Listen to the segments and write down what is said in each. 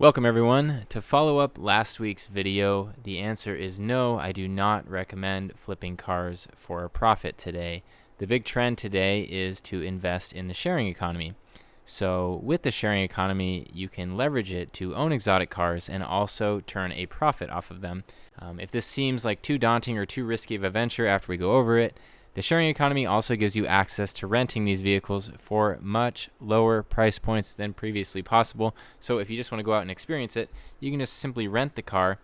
Welcome everyone. To follow up last week's video, the answer is no, I do not recommend flipping cars for a profit today. The big trend today is to invest in the sharing economy. So with the sharing economy, you can leverage it to own exotic cars and also turn a profit off of them. If this seems like too daunting or too risky of a venture after we go over it, the sharing economy also gives you access to renting these vehicles for much lower price points than previously possible. So if you just want to go out and experience it, you can just simply rent the car,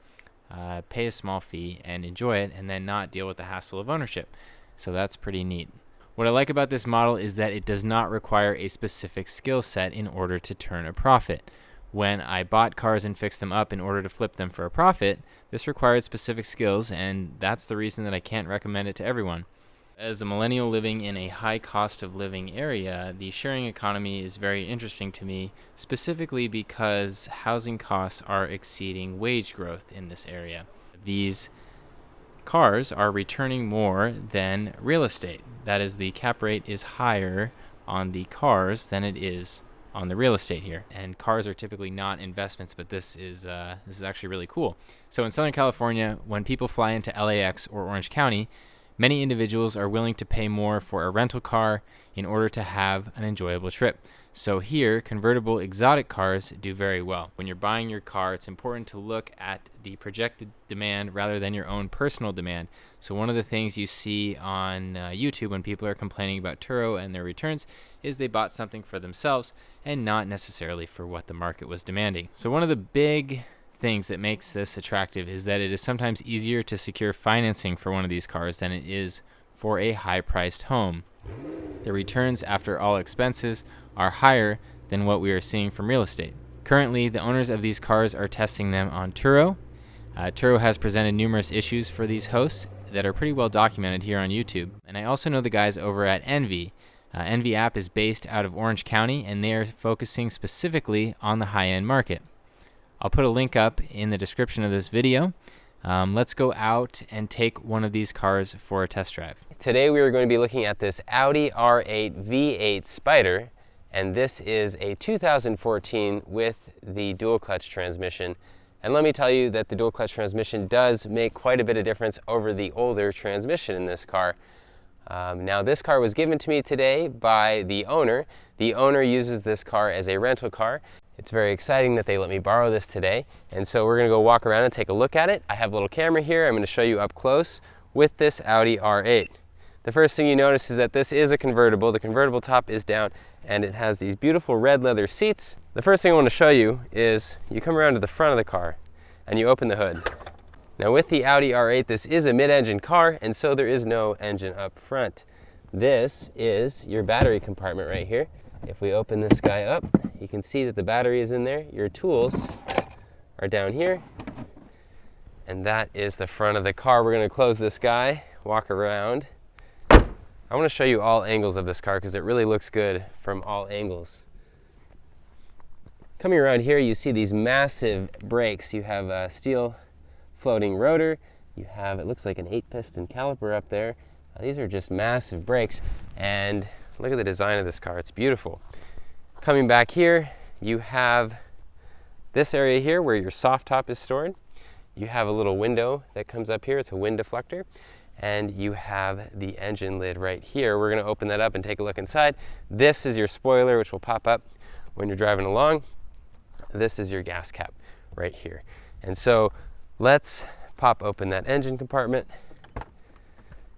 pay a small fee, and enjoy it, and then not deal with the hassle of ownership. So that's pretty neat. What I like about this model is that it does not require a specific skill set in order to turn a profit. When I bought cars and fixed them up in order to flip them for a profit, this required specific skills, and that's the reason that I can't recommend it to everyone. As a millennial living in a high cost of living area, the sharing economy is very interesting to me, specifically because housing costs are exceeding wage growth in this area. These cars are returning more than real estate. That is, the cap rate is higher on the cars than it is on the real estate here. And cars are typically not investments, but this is actually really cool. So in Southern California, when people fly into LAX or Orange County, many individuals are willing to pay more for a rental car in order to have an enjoyable trip. So here, convertible exotic cars do very well. When you're buying your car, it's important to look at the projected demand rather than your own personal demand. So one of the things you see on YouTube when people are complaining about Turo and their returns is they bought something for themselves and not necessarily for what the market was demanding. So one of the big things that makes this attractive is that it is sometimes easier to secure financing for one of these cars than it is for a high-priced home. The returns after all expenses are higher than what we are seeing from real estate. Currently, the owners of these cars are testing them on Turo. Turo has presented numerous issues for these hosts that are pretty well documented here on YouTube. And I also know the guys over at Envy. Envy app is based out of Orange County, and they are focusing specifically on the high-end market. I'll put a link up in the description of this video. Let's go out and take one of these cars for a test drive. Today we are going to be looking at this Audi R8 V8 Spider, and this is a 2014 with the dual clutch transmission. And let me tell you that the dual clutch transmission does make quite a bit of difference over the older transmission in this car. Now this car was given to me today by the owner. The owner uses this car as a rental car. It's very exciting that they let me borrow this today, and so we're going to go walk around and take a look at it. I have a little camera here. I'm going to show you up close with this Audi R8. The first thing you notice is that this is a convertible. The convertible top is down and it has these beautiful red leather seats. The first thing I want to show you is you come around to the front of the car and you open the hood. Now with the Audi R8, this is a mid-engine car, and so there is no engine up front. This is your battery compartment right here. If we open this guy up, you can see that the battery is in there. Your tools are down here, and that is the front of the car. We're going to close this guy, walk around. I want to show you all angles of this car because it really looks good from all angles. Coming around here, you see these massive brakes. You have a steel floating rotor. You have, it looks like an 8-piston caliper up there. These are just massive brakes, and look at the design of this car. It's beautiful. Coming back here, you have this area here where your soft top is stored. You have a little window that comes up here. It's a wind deflector. And you have the engine lid right here. We're going to open that up and take a look inside. This is your spoiler, which will pop up when you're driving along. This is your gas cap right here. And so let's pop open that engine compartment.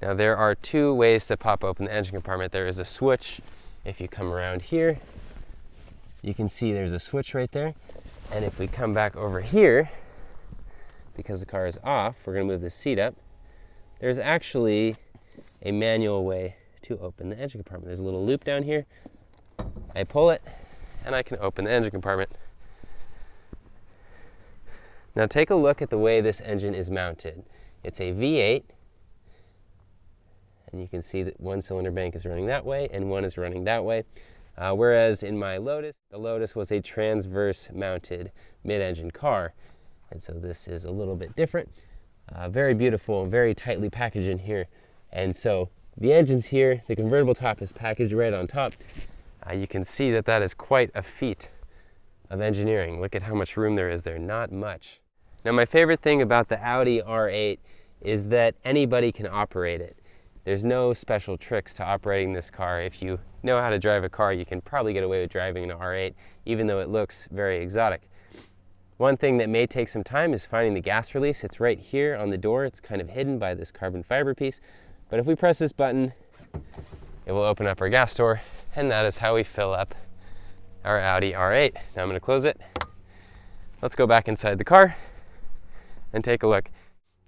Now there are two ways to pop open the engine compartment. There is a switch. If you come around here, you can see there's a switch right there. And if we come back over here, because the car is off, we're going to move the seat up. There's actually a manual way to open the engine compartment. There's a little loop down here. I pull it, and I can open the engine compartment. Now take a look at the way this engine is mounted. It's a V8. And you can see that one cylinder bank is running that way and one is running that way. Whereas in my Lotus, the Lotus was a transverse mounted mid-engine car. And so this is a little bit different. Very beautiful and very tightly packaged in here. And so the engine's here, the convertible top is packaged right on top. You can see that that is quite a feat of engineering. Look at how much room there is there, not much. Now my favorite thing about the Audi R8 is that anybody can operate it. There's no special tricks to operating this car. If you know how to drive a car, you can probably get away with driving an R8, even though it looks very exotic. One thing that may take some time is finding the gas release. It's right here on the door. It's kind of hidden by this carbon fiber piece. But if we press this button, it will open up our gas door, and that is how we fill up our Audi R8. Now I'm going to close it. Let's go back inside the car and take a look.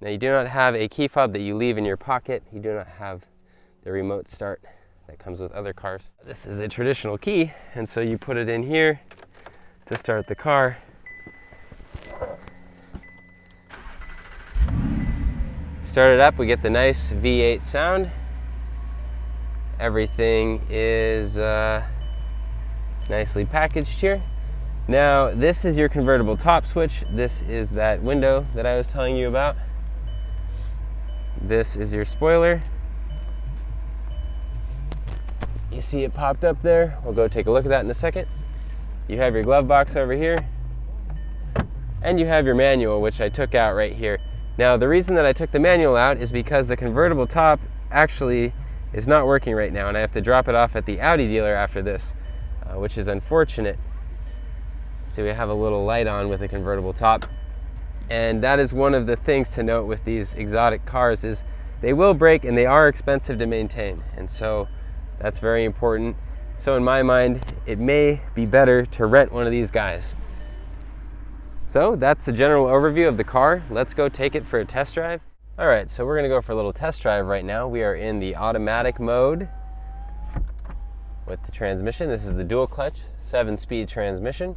Now you do not have a key fob that you leave in your pocket. You do not have the remote start that comes with other cars. This is a traditional key, and so you put it in here to start the car. Start it up, we get the nice V8 sound. Everything is nicely packaged here. Now this is your convertible top switch. This is that window that I was telling you about. This is your spoiler. You see it popped up there. We'll go take a look at that in a second. You have your glove box over here. And you have your manual, which I took out right here. Now the reason that I took the manual out is because the convertible top actually is not working right now, and I have to drop it off at the Audi dealer after this, which is unfortunate. See, we have a little light on with the convertible top. And that is one of the things to note with these exotic cars is they will break and they are expensive to maintain. And so that's very important. So in my mind, it may be better to rent one of these guys. So that's the general overview of the car. Let's go take it for a test drive. All right, so we're gonna go for a little test drive right now. We are in the automatic mode with the transmission. This is the dual clutch, 7-speed transmission.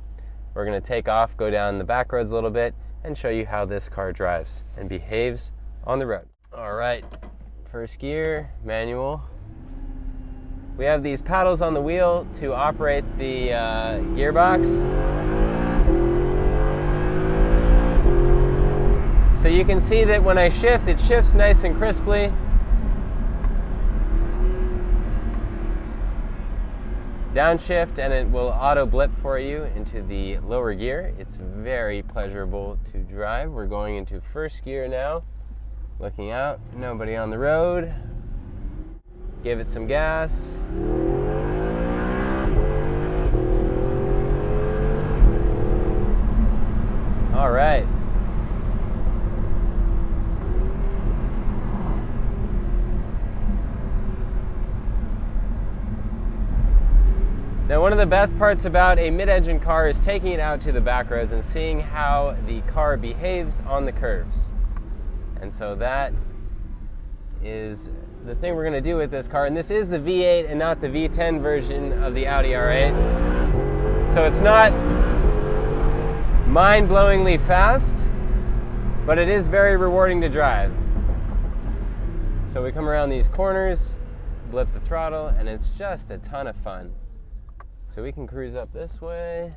We're gonna take off, go down the back roads a little bit, and show you how this car drives and behaves on the road. All right, first gear, manual. We have these paddles on the wheel to operate the gearbox. So you can see that when I shift, it shifts nice and crisply. Downshift and it will auto blip for you into the lower gear. It's very pleasurable to drive. We're going into first gear now. Looking out, nobody on the road. Give it some gas. All right. Now, one of the best parts about a mid-engine car is taking it out to the back roads and seeing how the car behaves on the curves. And so that is the thing we're going to do with this car. And this is the V8 and not the V10 version of the Audi R8. So it's not mind-blowingly fast, but it is very rewarding to drive. So we come around these corners, blip the throttle, and it's just a ton of fun. So we can cruise up this way.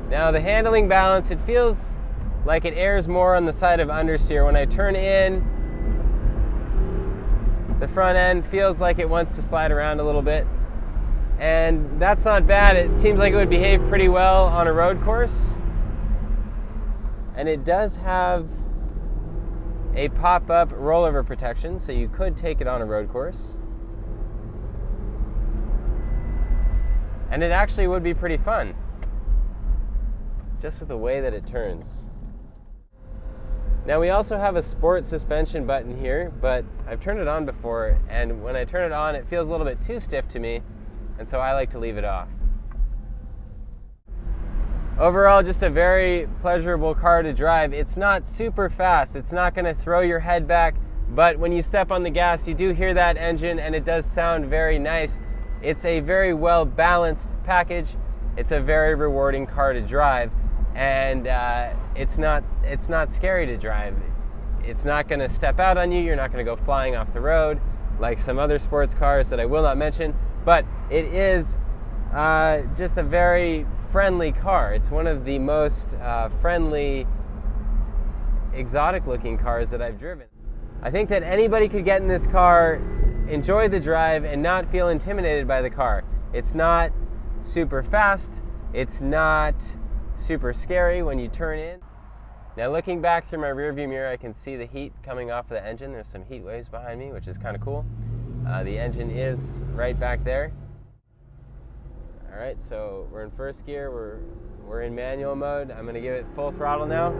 Now the handling balance, it feels like it errs more on the side of understeer. When I turn in, the front end feels like it wants to slide around a little bit. And that's not bad. It seems like it would behave pretty well on a road course. And it does have a pop-up rollover protection, so you could take it on a road course. And it actually would be pretty fun, just with the way that it turns. Now we also have a sport suspension button here, but I've turned it on before, and when I turn it on, it feels a little bit too stiff to me, and so I like to leave it off. Overall, just a very pleasurable car to drive. It's not super fast. It's not going to throw your head back, but when you step on the gas, you do hear that engine, and it does sound very nice. It's a very well balanced package. It's a very rewarding car to drive, and it's not scary to drive. It's not going to step out on you. You're not going to go flying off the road like some other sports cars that I will not mention, but it is just a very friendly car. It's one of the most friendly, exotic looking cars that I've driven. I think that anybody could get in this car. enjoy the drive and not feel intimidated by the car. It's not super fast. It's not super scary when you turn in. Now looking back through my rearview mirror, I can see the heat coming off of the engine. There's some heat waves behind me, which is kind of cool. The engine is right back there. All right, so we're in first gear. We're in manual mode. I'm gonna give it full throttle now.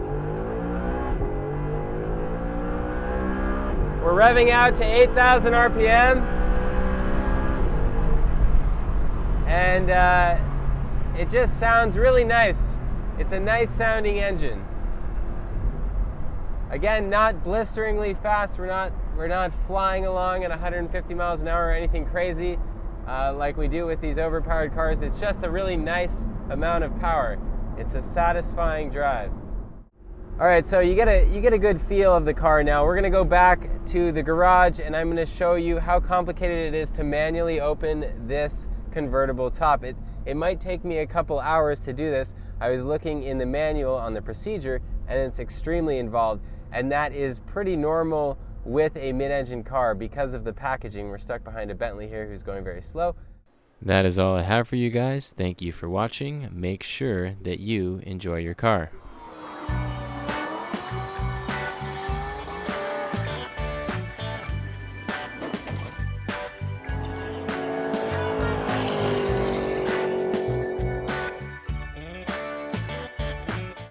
We're revving out to 8,000 RPM. And it just sounds really nice. It's a nice sounding engine. Again, not blisteringly fast. We're not flying along at 150 miles an hour or anything crazy like we do with these overpowered cars. It's just a really nice amount of power. It's a satisfying drive. All right, so you get a good feel of the car now. We're gonna go back to the garage and I'm gonna show you how complicated it is to manually open this convertible top. It might take me a couple hours to do this. I was looking in the manual on the procedure and it's extremely involved, and that is pretty normal with a mid-engine car because of the packaging. We're stuck behind a Bentley here who's going very slow. That is all I have for you guys. Thank you for watching. Make sure that you enjoy your car.